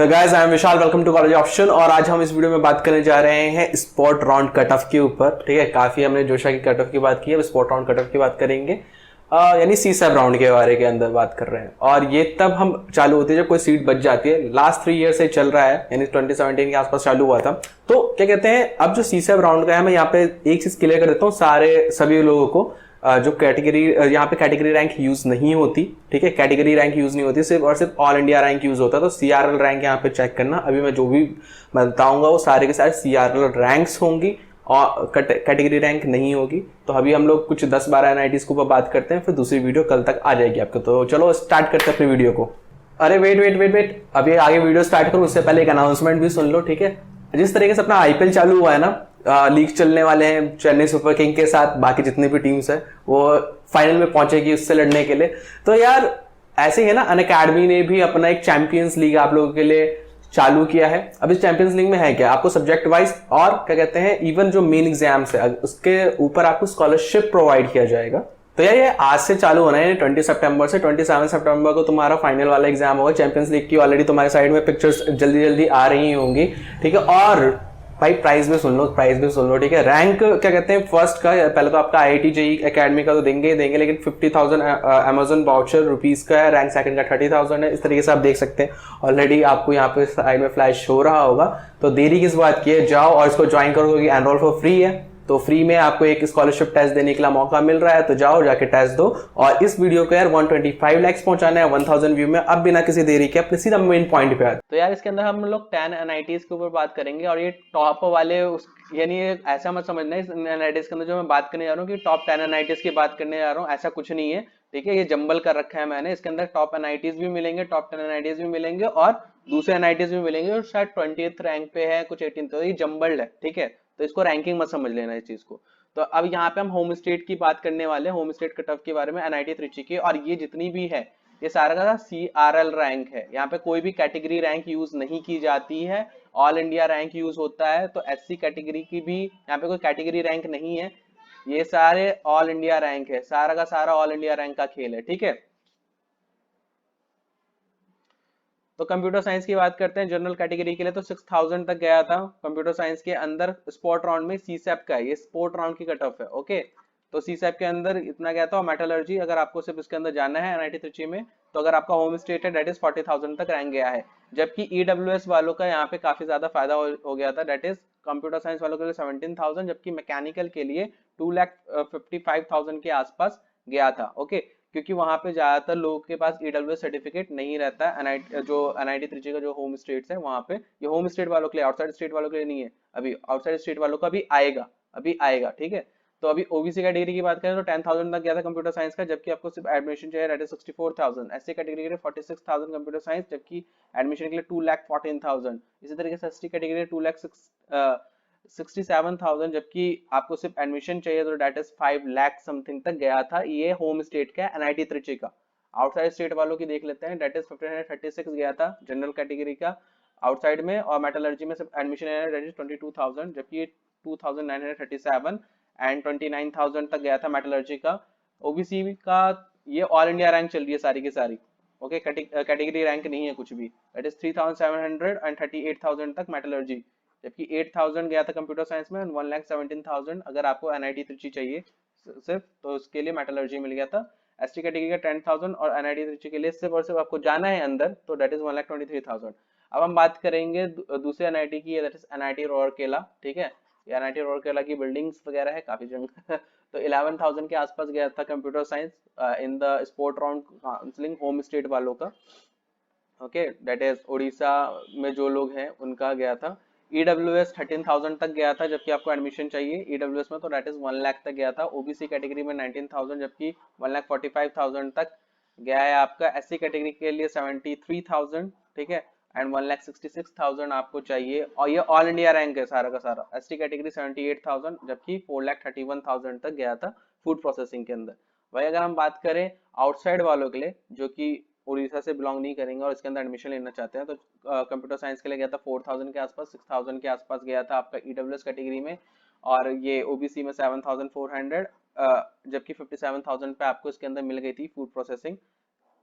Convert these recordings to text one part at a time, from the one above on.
तो guys I am Vishal, welcome to college option. और आज हम इस वीडियो में बात करने जा रहे हैं स्पॉट राउंड कट ऑफ के ऊपर। ठीक है, काफी हमने जोशा की कट ऑफ की बात की है, अब स्पॉट राउंड कट ऑफ की बात करेंगे। यानी सीसैप राउंड के बारे के अंदर बात कर रहे हैं। और ये तब हम चालू होती है जब कोई सीट बच जाती है। लास्ट 3 ईयर से चल रहा है, यानी 2017 के आसपास चालू हुआ था। तो क्या कहते हैं, अब जो सीसैप राउंड का है, मैं यहाँ पे एक चीज क्लियर कर देता हूँ सभी लोगों को। जो कैटेगरी यहाँ पे कैटेगरी रैंक यूज नहीं होती। ठीक है, कैटेगरी रैंक यूज नहीं होती, सिर्फ और सिर्फ ऑल इंडिया रैंक यूज होता है। तो सीआरएल रैंक यहाँ पे चेक करना। अभी मैं जो भी बताऊंगा वो सारे के सारे सीआरएल रैंक्स होंगी और कैटेगरी रैंक नहीं होगी। तो अभी हम लोग कुछ 10-12 एनआईटीज के ऊपर बात करते हैं, फिर दूसरी वीडियो कल तक आ जाएगी आपको। तो चलो स्टार्ट करते हैं अपनी वीडियो को। अरे वेट, अभी आगे वीडियो स्टार्ट करूँ उससे पहले एक अनाउंसमेंट भी सुन लो। ठीक है, जिस तरीके से अपना आईपीएल चालू हुआ है ना, लीग चलने वाले हैं चेन्नई सुपर किंग के साथ, बाकी जितनी भी टीम्स है वो फाइनल में पहुंचेगी उससे लड़ने के लिए। तो यार ऐसे ही है ना, अनअकैडमी ने भी अपना एक चैंपियंस लीग आप लोगों के लिए चालू किया है। अब इस चैंपियंस लीग में है क्या, आपको सब्जेक्ट वाइज और क्या कहते हैं इवन जो मेन एग्जाम्स है उसके ऊपर आपको स्कॉलरशिप प्रोवाइड किया जाएगा। तो यार ये आज से चालू होना है, 20 सितंबर से 27 सितंबर को तुम्हारा फाइनल वाला एग्जाम होगा चैंपियंस लीग की। ऑलरेडी तुम्हारे साइड में पिक्चर्स जल्दी जल्दी आ रही होंगी। ठीक है, और भाई प्राइस भी सुन लो। ठीक है, रैंक क्या कहते हैं फर्स्ट का पहले तो आपका आईआईटी जेईई एकेडमी का तो देंगे, लेकिन 50,000 अमेजन वाउचर रुपीज का है। रैंक सेकंड का 30,000 है। इस तरीके से आप देख सकते हैं, ऑलरेडी आपको यहाँ पे साइड में फ्लैश हो रहा होगा। तो देरी किस बात की है, जाओ और इसको ज्वाइन करो क्योंकि एनरोल फॉर फ्री है। तो फ्री में आपको एक स्कॉलरशिप टेस्ट देने के लिए मौका मिल रहा है, तो जाओ जाके टेस्ट दो। और इस वीडियो को यार 125 लाइक्स पहुंचाना है 1000 व्यू में। अब बिना किसी देरी के अपने सीधा मेन पॉइंट पे आते। तो यार इसके अंदर हम लोग 10 एनआईटीज के ऊपर बात करेंगे। और ये टॉप वाले यानी ऐसा मत समझना इस एनआईटीज के अंदर जो मैं बात करने जा रहा हूँ कि टॉप 10 एनआईटीज की बात करने जा रहा हूँ, ऐसा कुछ नहीं है। ठीक है, ये जंबल कर रखा है मैंने। इसके अंदर टॉप एनआईटीज भी मिलेंगे, टॉप 10 एनआईटीज भी मिलेंगे और दूसरे एनआईटीज भी मिलेंगे। और शायद 20th रैंक पे है, कुछ 18th। तो ये जंबल्ड है। ठीक है, तो इसको रैंकिंग मत समझ लेना इस चीज को। तो अब यहाँ पे हम होम स्टेट की बात करने वाले हैं, होम स्टेट कट ऑफ के बारे में, एनआईटी त्रिची की। और ये जितनी भी है ये सारा का सीआरएल रैंक है। यहाँ पे कोई भी कैटेगरी रैंक यूज नहीं की जाती है, ऑल इंडिया रैंक यूज होता है। तो एससी कैटेगरी की भी यहाँ पे कोई कैटेगरी रैंक नहीं है, ये सारे ऑल इंडिया रैंक है। सारा का सारा ऑल इंडिया रैंक का खेल है। ठीक है, तो कंप्यूटर साइंस की बात करते हैं। जनरल कैटेगरी के लिए तो 6000 तक गया था कंप्यूटर साइंस के अंदर। स्पोर्ट राउंड में सीसैप का है, ये स्पोर्ट राउंड की कट ऑफ है। ओके, तो सीसैप के अंदर इतना गया था। और मेटलर्जी अगर आपको सिर्फ इसके अंदर जाना है एनआईटी त्रिची में, तो अगर आपका होम स्टेट है डेट इज 40,000 तक रैंक गया है। जबकि ईडब्ल्यूएस वालों का यहाँ पे काफी ज्यादा फायदा हो गया था, डेट इज कंप्यूटर साइंस वालों के लिए 17,000, जबकि मैकेनिकल के लिए 2,55,000 के आसपास गया था। ओके, क्योंकि वहां पे ज्यादातर लोगों के पास ईडब्ल्यूएस सर्टिफिकेट नहीं रहता है। जो एनआईटी त्रिची का जो होम स्टेट्स है वहां पे, ये होम स्टेट वालों के लिए, आउटसाइड स्टेट वालों के लिए नहीं है। अभी आउटसाइड स्टेट वालों का भी आएगा, अभी आएगा। ठीक है, तो अभी ओबीसी कैटेगरी की बात करें तो 10,000 तक गया था कंप्यूटर साइंस का, जबकि आपको सिर्फ एडमिशन चाहिए दैट इज 64,000। एससी कैटेगरी के लिए 46,000 कंप्यूटर साइंस, जबकि एडमिशन के लिए 2,14,000। इसी तरीके से एसटी कैटेगरी 2,67,000, जबकि आपको सिर्फ एडमिशन चाहिए तो डेट इज 5 लाख समथिंग तक गया था। ये होम स्टेट का एनआईटी त्रिची का। आउटसाइड स्टेट वालों की देख लेते हैं, डेट इज 1536 गया था जनरल कैटेगरी का आउटसाइड में। और मेटलर्जी में सिर्फ एडमिशन है डेट इज 22,000, जबकि 2,937 एंड 29,000 तक गया था मेटलर्जी का। ओबीसी का ये ऑल इंडिया रैंक चल रही है सारी की सारी। ओके, कैटेगरी रैंक नहीं है कुछ भी। दैट इज 3,700 एंड 38,000 तक मेटलर्जी, जबकि 8,000 गया था कंप्यूटर साइंस में, 1,17,000 अगर आपको एनआईटी त्रिची चाहिए सिर्फ, तो उसके लिए मेटलर्जी मिल गया था। एसटी कैटेगरी का 10,000 और एनआईटी त्रिची के लिए सिर्फ और सिर्फ आपको जाना है अंदर, तो दैट इज 1,23,000। अब हम बात करेंगे दूसरे एनआईटी की, दैट इज एनआईटी रूरकेला। ठीक है, ये एनआईटी रूरकेला की बिल्डिंग्स वगैरह है काफी जगह तो 11,000 के आसपास गया था computer science in the sport round counselling home state वालों का। ओके, दैट इज उड़ीसा में जो लोग हैं उनका गया था। ईडब्ल्यूएस 13,000 तक गया था, जबकि आपको एडमिशन चाहिए ईडब्ल्यूएस में तो दैट इज 1 लाख तक गया था। ओबीसी कैटेगरी में 19,000, जबकि 1,45,000 तक गया है आपका। एससी कैटेगरी के लिए 73,000। ठीक है, एंड 1,66,000 आपको चाहिए। और ये ऑल इंडिया रैंक है सारा का सारा। एसटी कैटेगरी 78,000, जबकि 4,31,000 तक गया था फूड प्रोसेसिंग के अंदर। वही अगर हम बात करें आउटसाइड वालों के लिए जो कि उड़ीसा से बिलोंग नहीं करेंगे और इसके अंदर एडमिशन लेना चाहते हैं, तो कंप्यूटर साइंस के लिए गया था 4,000 के आसपास, 6,000 के आसपास गया था आपका ईडब्ल्यूएस कैटेगरी में। और ये ओबीसी में 7,400, जबकि 57,000 पे आपको इसके अंदर मिल गई थी फूड प्रोसेसिंग।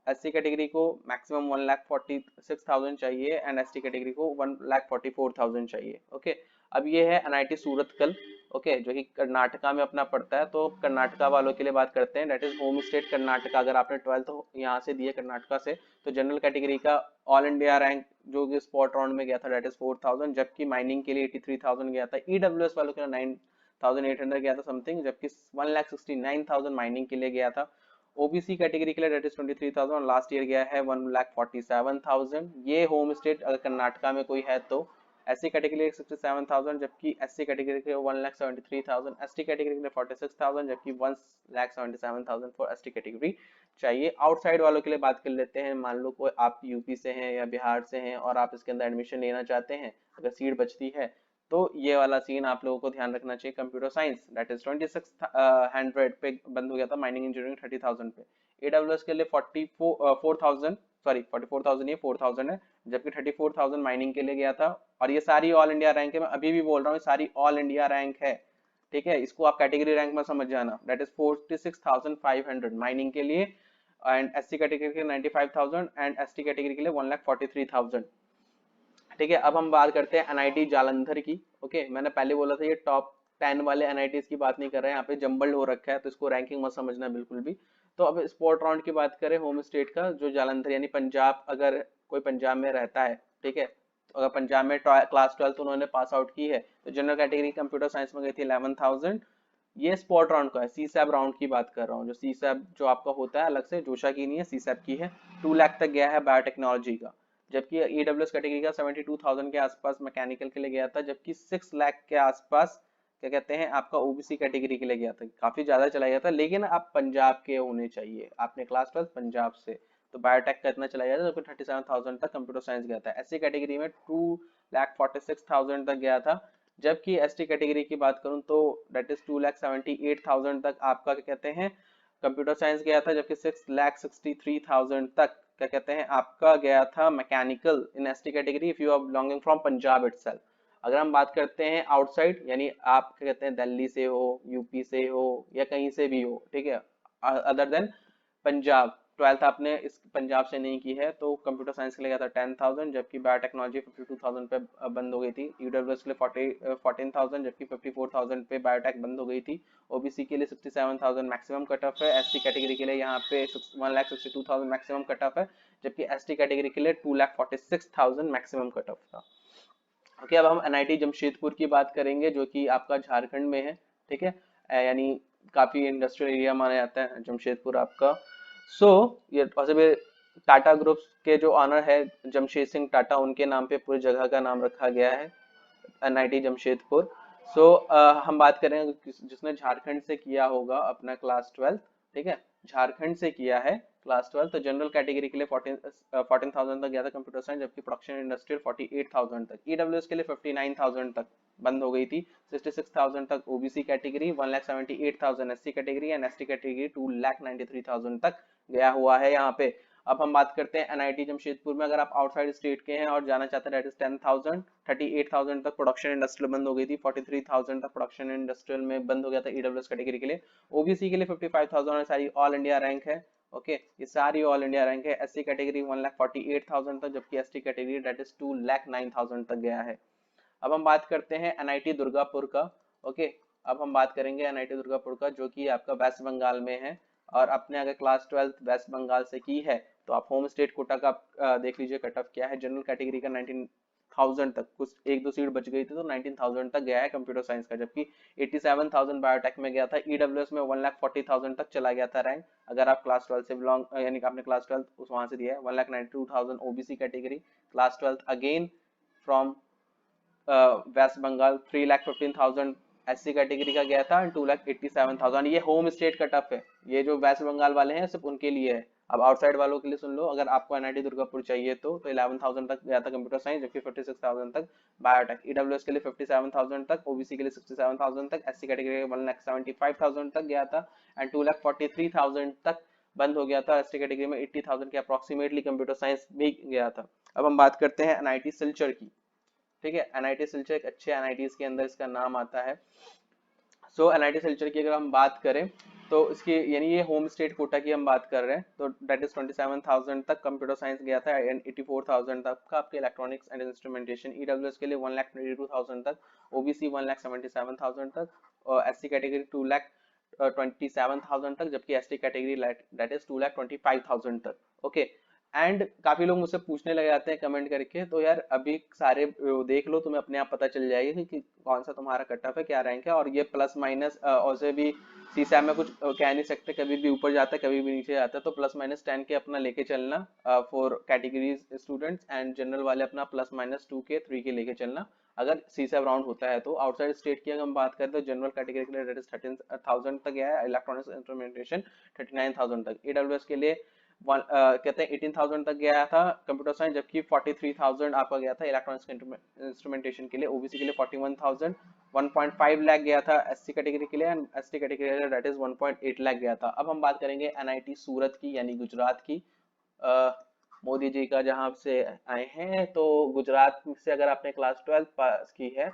SC कैटेगरी को मैक्सिमम 1,46,000 चाहिए एंड ST कैटेगरी को 1,44,000 चाहिए। ओके, अब ये है NIT सूरतकल, ओके, जो कि कर्नाटका में अपना पड़ता है। तो कर्नाटका वालों के लिए बात करते हैं, that is home state Karnataka. अगर आपने 12th यहाँ से दिए कर्नाटका से, तो जनरल कैटेगरी का ऑल इंडिया रैंक जो कि स्पॉट राउंड में गया था डेट इज 4,000, जबकि माइनिंग के लिए 83,000 गया था। EWS वालों के लिए 9,800 गया था समथिंग, जबकि 1,69,000 माइनिंग के लिए गया था। ओबीसी कैटेगरी के लिए डेट इज 23,000 और लास्ट ईयर गया है 1,47,000। ये होम स्टेट अगर कर्नाटका में कोई है तो। SC कैटेगरी 67,000, जबकि SC कैटेगरी के 1,73,000, ST कैटेगरी के लिए 46,000, जबकि 1,77,000 फॉर ST कैटेगरी चाहिए। आउटसाइड वालों के लिए बात कर लेते हैं। मान लो कोई आप यूपी से हैं या बिहार से हैं और आप इसके अंदर एडमिशन लेना चाहते हैं, अगर सीट बचती है तो ये वाला सीन आप लोगों को ध्यान रखना चाहिए। कंप्यूटर साइंस दैट इज 2600 पे बंद हो गया था, माइनिंग इंजीनियरिंग 30,000 पे। AWS के लिए 44,000, सॉरी 44,000 ये 4,000 है, जबकि 34,000 माइनिंग के लिए गया था। और ये सारी ऑल इंडिया रैंक है, मैं अभी भी बोल रहा हूँ सारी ऑल इंडिया रैंक है, ठीक है। इसको आप कैटेगरी रैंक में समझ जाना। दैट इज 46,500 माइनिंग के लिए एंड SC कैटेगरी के लिए 95,000 एंड ST कैटेगरी के लिए 1,43,000, ठीक है। अब हम बात करते हैं NIT जालंधर की। ओके, मैंने पहले बोला था ये टॉप 10 वाले NITs की बात नहीं कर रहे हैं, यहाँ पे जंबल्ड हो रखा है, तो इसको रैंकिंग मत समझना बिल्कुल भी। तो अब स्पोर्ट राउंड की बात करें होम स्टेट का, जो जालंधर यानी पंजाब, अगर कोई पंजाब में रहता है, ठीक है, तो अगर पंजाब में क्लास 12 उन्होंने पास आउट की है, तो जनरल कैटेगरी कंप्यूटर साइंस में गई थी 11,000। ये स्पॉट राउंड का है, CSAB राउंड की बात कर रहा हूँ। जो CSAB जो आपका होता है अलग से, जोशा की नहीं है, CSAB की है। 2 लाख तक गया है बायोटेक्नोलॉजी का, जबकि EWS कैटेगरी का 72,000 के आसपास मैकेनिकल के लिए गया था, जबकि 6 लाख के आसपास क्या कहते हैं आपका OBC कैटेगरी के लिए गया था। काफी ज्यादा चला गया था, लेकिन आप पंजाब के होने चाहिए, आपने क्लास 12 पंजाब से, तो बायोटेक का इतना चला गया था, जबकि 37,000 तक कंप्यूटर साइंस गया था। SC कैटेगरी में 2,46,000 तक गया था, जबकि ST कैटेगरी की बात करूं तो दैट इज 2,78,000 तक आपका क्या कहते हैं कंप्यूटर साइंस गया था, जबकि 6,63,000 तक क्या कहते हैं आपका गया था mechanical in ST category if you are belonging from Punjab itself. अगर हम बात करते हैं आउटसाइड, यानी आप क्या कहते हैं दिल्ली से हो, यूपी से हो या कहीं से भी हो, ठीक है, अदर देन पंजाब, 12th आपने इस पंजाब से नहीं की है, तो कंप्यूटर साइंस के लिए गया था 10,000, जबकि बायोटेक्नोलॉजी 52,000 पे बंद हो गई थी। EWS के लिए 14,000, जबकि 54,000 पे बायोटेक बंद हो गई थी। OBC के लिए 67,000 मैक्सिमम कट ऑफ है। SC कैटेगरी के लिए यहाँ पे 1,62,000 मैक्सिमम कट ऑफ है, जबकि ST कैटेगरी के लिए 2,46,000 मैक्सिमम कट ऑफ था। ओके, अब हम NIT जमशेदपुर की बात करेंगे, जो कि आपका झारखंड में है, ठीक है, यानी काफी इंडस्ट्रियल एरिया माना जाता है जमशेदपुर आपका। ये पॉसिबल टाटा ग्रुप के जो ऑनर है जमशेद सिंह टाटा, उनके नाम पे पूरी जगह का नाम रखा गया है NIT जमशेदपुर। हम बात करेंगे जिसने झारखंड से किया होगा अपना क्लास 12, ठीक है, झारखंड से किया है क्लास 12, तो जनरल कैटेगरी के लिए 14,000 तक गया था कंप्यूटर साइंस, जबकि प्रोडक्शन इंडस्ट्रियल 48,000 तक। EWS के लिए 59,000 तक बंद हो गई थी। 66,000 तक OBC category, 1,78,000 SC category and ST category 2,93,000 तक गया हुआ है यहाँ पे। अब हम बात करते हैं NIT जमशेदपुर में, अगर आप आउटसाइड स्टेट के हैं और जाना चाहते हैं, 10,000, 38,000 तक प्रोडक्शन इंडस्ट्रियल बंद हो गई थी, 43,000 तक प्रोडक्शन इंडस्ट्रियल में बंद हो गया था EWS कैटेगरी के लिए। OBC के लिए 55,000 और सारी ऑल इंडिया रैंक है। ओके, ये सारी ऑल इंडिया रैंक है। SC कैटेगरी 1,48,000 तक, जबकि ST कैटेगरी दैट इज 2,09,000 तक गया है। अब हम बात करते हैं NIT दुर्गापुर का। ओके, अब हम बात करेंगे NIT दुर्गापुर का, जो कि आपका वेस्ट बंगाल में है। और आपने अगर क्लास 12 वेस्ट बंगाल से की है, तो आप होम स्टेट कोटा का देख लीजिए कट ऑफ क्या है। जनरल कैटेगरी का 19,000 तक, कुछ एक दो सीट बच गई थी तो 19,000 तक गया है कंप्यूटर साइंस का, जबकि 87,000 बायोटेक में गया था। EWS में 1,40,000 तक चला गया था रैंक, अगर आप क्लास 12 से बिलोंग, यानी कि आपने क्लास 12 वहां से दिया है। 1,92,000 OBC category, class 12 again from West Bengal 3,15,000 SC category का गया था, 2,87,000। ये होम स्टेट कट ऑफ है, ये जो वेस्ट बंगाल वाले हैं सिर्फ उनके लिए है। अब आउटसाइड वालों के लिए सुन लो, अगर आपको NIT दुर्गापुर चाहिए तो 11,000 तक गया था कंप्यूटर साइंस, जबकि 56,000 तक बायोटेक। EWS के लिए 57,000 तक, OBC के लिए 67,000 तक, SC कैटेगरी 1,75,000 तक गया था एंड 2,43,000 तक बंद हो गया था। ST कैटेगरी में 80,000 के अप्रोक्सीमेटली कंप्यूटर साइंस भी गया था। अब हम बात करते हैं NIT सिलचर की, ठीक है। NIT सिलचर एक अच्छे NITs के अंदर इसका नाम आता है। सो NIT सिलचर की अगर हम बात करें तो इसकी यानी ये होम स्टेट कोटा की हम बात कर रहे हैं, तो डेट इज 27,000 तक कंप्यूटर साइंस गया था एंड 84,000 तक का आपके इलेक्ट्रॉनिक्स एंड इंस्ट्रूमेंटेशन। EWS के लिए 1,22,000 तक, OBC 1,77,000 तक, और SC कैटेगरी 2,27,000 तक, जबकि ST कैटेगरी दैट इज 2,25,000 तक। ओके, एंड काफी लोग मुझसे पूछने लग जाते हैं कमेंट करके, तो यार अभी सारे देख लो, तुम्हें अपने आप पता चल जाएगी कि कौन सा तुम्हारा कट ऑफ है, क्या रैंक है, और ये प्लस माइनस और से भी सीसैम में कुछ कह नहीं सकते, कभी भी ऊपर जाता है कभी भी नीचे जाता है, तो प्लस माइनस 10 के अपना लेके चलना for categories students, and general वाले अपना प्लस माइनस 2 के 3 के लेके चलना अगर सीसैम राउंड होता है तो। आउटसाइड स्टेट की अगर हम बात करें तो जनरल कैटेगरी के लिए दैट इज 13,000 तक गया है, इलेक्ट्रॉनिक्स इंस्ट्रूमेंटेशन 39,000 तक, EWS के लिए कहते हैं 18,000 तक गया था कंप्यूटर साइंस, जबकि 43,000 आपका गया था इलेक्ट्रॉनिक्स इंस्ट्रूमेंटेशन के लिए। OBC के लिए 41,000, 1.5 लाख गया था SC कैटेगरी के लिए, एंड ST कैटेगरी के लिए दैट इज 1.8 लाख गया था। अब हम बात करेंगे NIT सूरत की यानी गुजरात की। मोदी जी का जहां से आए हैं, तो गुजरात से अगर आपने क्लास 12 पास की है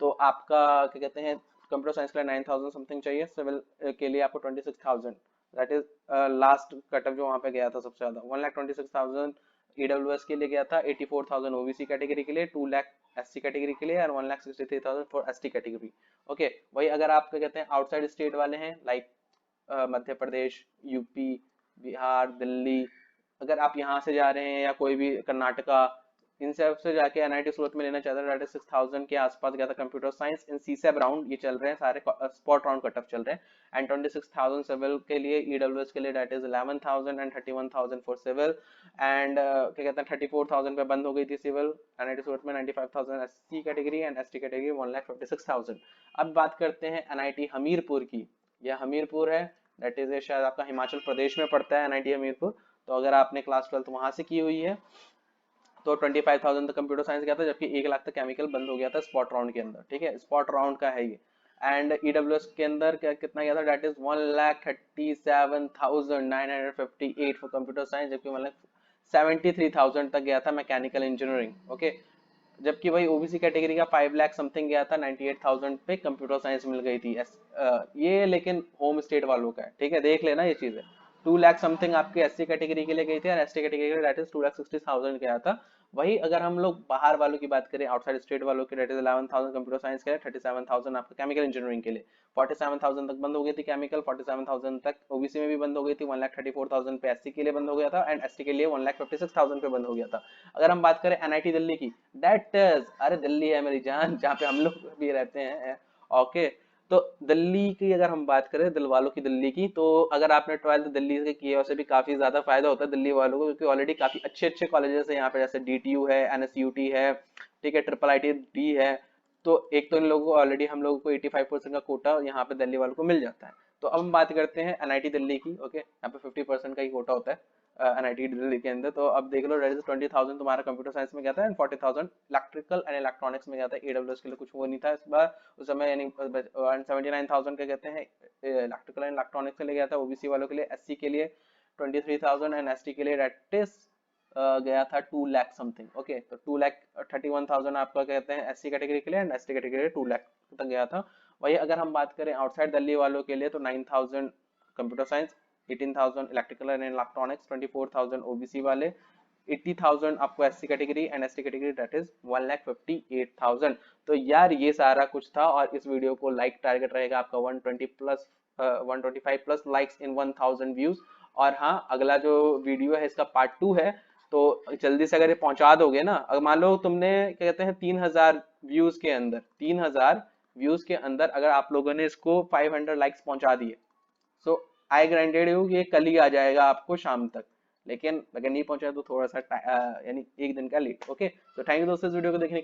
तो आपका क्या कहते हैं कंप्यूटर साइंस के लिए 9,000 समथिंग चाहिए, सिविल के लिए आपको 26,000, दैट इज लास्ट कटअप जो वहां पे गया था सबसे ज्यादा 1,26,000 EWS के लिए गया था, 84,000 OBC कैटेगरी के लिए, 2 लाख SC कैटेगरी के लिए, और 1,63,000 फॉर ST कैटेगरी। ओके, वही अगर आप क्या कहते हैं आउटसाइड स्टेट वाले हैं लाइक मध्य प्रदेश, यूपी, बिहार, दिल्ली, अगर आप यहाँ से जा रहे हैं या कोई भी कर्नाटका, इन सब से जाके NIT सूरत में लेना चाहता है, 6,000 के आसपास गया था कंप्यूटर साइंस इन CSAB राउंड, ये चल रहे हैं सारे स्पॉट राउंड कट ऑफ चल रहे हैं, एंड 26,000 सिविल के लिए, EWS के लिए that is 11,000 and 31,000 for civil, and क्या कहते हैं 34,000 पे बंद हो गई थी सिविल NIT सूरत में, 95,000 SC category and ST category 1,56,000। अब बात करते हैं NIT हमीरपुर की, यह हमीरपुर है, दैट इज शायद आपका हिमाचल प्रदेश में पड़ता है NIT हमीरपुर। तो अगर आपने क्लास 12 वहां से की हुई है तो 25,000 तक कंप्यूटर साइंस गया था, जबकि 1 लाख तक केमिकल बंद हो गया था स्पॉट राउंड के अंदर। ठीक है, स्पॉट राउंड का है ये। एंड EWS के अंदर क्या कितना गया था, that is 1,37,958 for computer science, जबकि मतलब 73,000 तक गया था मैकेनिकल इंजीनियरिंग। ओके, जबकि वही OBC कैटेगरी का 5 लाख समथिंग गया था, 98,000 पे कंप्यूटर साइंस मिल गई थी। ये लेकिन होम स्टेट वालों का है, ठीक है, देख लेना ये चीज है। 2 लाख समथिंग आपके SC कैटेगरी के लिए गई थी, और ST कैटेगरी के लिए दैट इज 2,60,000 गया था। वही अगर हम लोग बाहर वालों की बात करें, आउटसाइड स्टेट वालों की, दैट इज 11,000 कंप्यूटर साइंस के लिए, 37,000 आपका केमिकल इंजीनियरिंग के लिए, 47,000 तक बंद हो गई थी केमिकल, 47,000 तक OBC में भी बंद हो गई थी, 1,34,000 पे SC के लिए बंद हो गया था, एंड ST के लिए 1,56,000 पे बंद हो गया था। अगर हम बात करें NIT दिल्ली की, दैट इज, अरे दिल्ली है मेरी जान, जहाँ पे हम लोग भी रहते हैं। ओके, तो दिल्ली की अगर हम बात करें, दिल वालों की दिल्ली की, तो अगर आपने 12th दिल्ली से की है उससे भी काफी ज्यादा फायदा होता है दिल्ली वालों को, क्योंकि ऑलरेडी काफी अच्छे अच्छे कॉलेजेस है यहाँ पे, जैसे DTU है, NSUT है, ठीक है, IIIT है। तो एक तो इन लोगों को ऑलरेडी हम लोगों को 85% का कोटा यहाँ पे दिल्ली वालों को मिल जाता है। तो अब हम बात करते हैं NIT दिल्ली की। ओके, यहाँ पे 50% का ही कोटा होता है NIT दिल्ली के अंदर। तो अब देख लो, 20,000 तुम्हारा कंप्यूटर साइंस में गया था, एंड 40,000 इलेक्ट्रिकल एंड इलेक्ट्रॉनिक्स में गया था। EWS के लिए कुछ वो नहीं था इस बार, उस समय, यानी 79,000 के कहते हैं इलेक्ट्रिकल एंड इलेक्ट्रॉनिक्स के लिए गया था। OBC वालों के लिए, SC के लिए 23,000, एंड ST के लिए दैट इज गया था 2 लाख समथिंग। ओके, तो 2,31,000 आपका कहते हैं SC कैटेगरी के लिए, एंड ST कैटेगरी के लिए 2 लाख तक गया था। वही अगर हम बात करें आउटसाइड दिल्ली वालों के लिए, तो 9,000 computer science, 18,000 electrical and electronics, 24,000 OBC वाले, 80,000 आपको SC category, and ST category that is 1,58,000। तो यार ये सारा कुछ था, और इस वीडियो को लाइक टारगेट रहेगा आपका 125 प्लस लाइक्स इन 1,000 व्यूज। और हाँ, अगला जो वीडियो है इसका पार्ट 2 है, तो जल्दी से अगर ये पहुंचा दोगे ना, अगर मान लो तुमने क्या कहते हैं 3,000 व्यूज के अंदर, 3,000 व्यूज के अंदर अगर आप लोगों ने इसको 500 लाइक्स पहुंचा दिए, सो आई ग्रांटेड यू ये कल ही आ जाएगा आपको शाम तक। लेकिन अगर नहीं पहुंचा तो थोड़ा सा यानी एक दिन का लेट। ओके, तो थैंक यू दोस्तों इस वीडियो को देखने